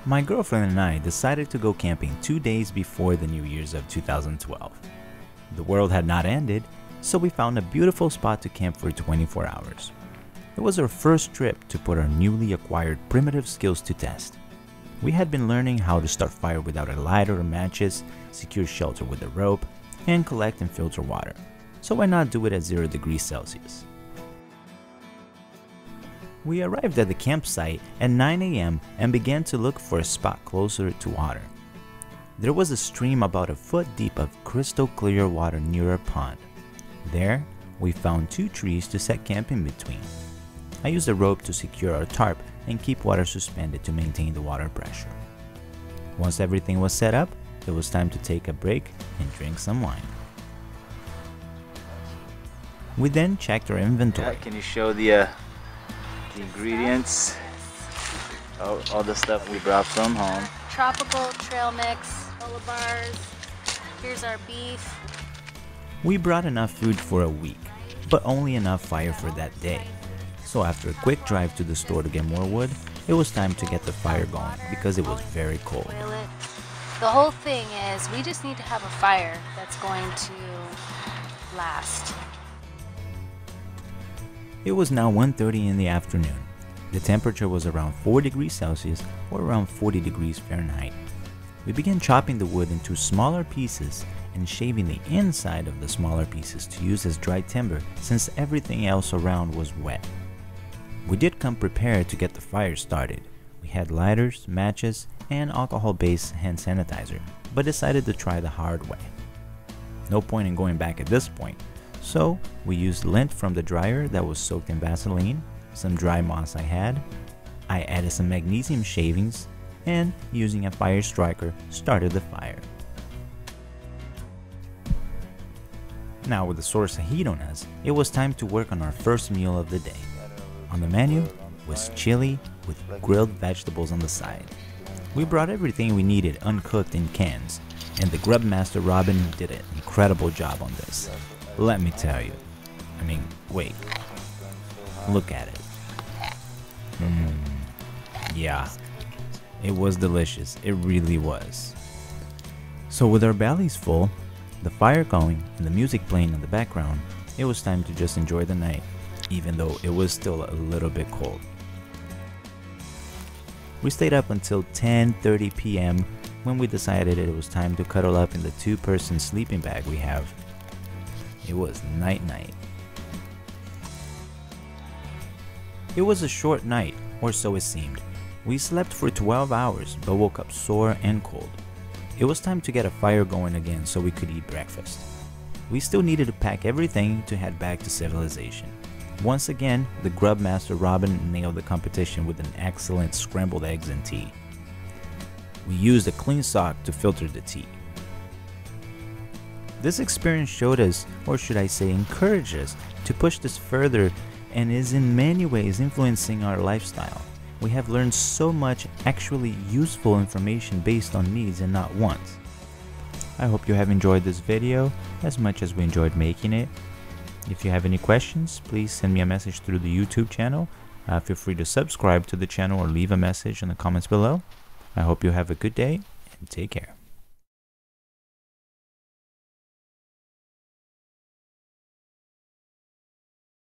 My girlfriend and I decided to go camping 2 days before the New Year's of 2012. The world had not ended, so we found a beautiful spot to camp for 24 hours. It was our first trip to put our newly acquired primitive skills to test. We had been learning how to start fire without a lighter or matches, secure shelter with a rope, and collect and filter water. So why not do it at 0 degrees Celsius? We arrived at the campsite at 9 a.m. and began to look for a spot closer to water. There was a stream about a foot deep of crystal clear water near a pond. There, we found 2 trees to set camp in between. I used a rope to secure our tarp and keep water suspended to maintain the water pressure. Once everything was set up, it was time to take a break and drink some wine. We then checked our inventory. Can you show the ingredients? All the stuff we brought from home. Tropical trail mix, granola bars. Here's our beef. We brought enough food for a week, but only enough fire for that day. So after a quick drive to the store to get more wood, it was time to get the fire going because it was very cold. The whole thing is we just need to have a fire that's going to last. It was now 1:30 in the afternoon. The temperature was around 4 degrees Celsius or around 40 degrees Fahrenheit. We began chopping the wood into smaller pieces and shaving the inside of the smaller pieces to use as dry timber since everything else around was wet. We did come prepared to get the fire started. We had lighters, matches, and alcohol-based hand sanitizer, but decided to try the hard way. No point in going back at this point, so we used lint from the dryer that was soaked in Vaseline, some dry moss I had. I added some magnesium shavings, and using a fire striker, started the fire. Now with the source of heat on us, it was time to work on our first meal of the day. On the menu was chili with grilled vegetables on the side. We brought everything we needed uncooked in cans, and the grub master Robin did an incredible job on this. Let me tell you. Wait. Look at it. Yeah. It was delicious. It really was. So with our bellies full, the fire going, and the music playing in the background, it was time to just enjoy the night, even though it was still a little bit cold. We stayed up until 10:30 p.m. when we decided it was time to cuddle up in the 2-person sleeping bag we have. It was night-night. It was a short night, or so it seemed. We slept for 12 hours, but woke up sore and cold. It was time to get a fire going again so we could eat breakfast. We still needed to pack everything to head back to civilization. Once again, the grub master Robin nailed the competition with an excellent scrambled eggs and tea. We used a clean sock to filter the tea. This experience showed us, or should I say encouraged us, to push this further and is in many ways influencing our lifestyle. We have learned so much actually useful information based on needs and not wants. I hope you have enjoyed this video as much as we enjoyed making it. If you have any questions, please send me a message through the YouTube channel. Feel free to subscribe to the channel or leave a message in the comments below. I hope you have a good day and take care.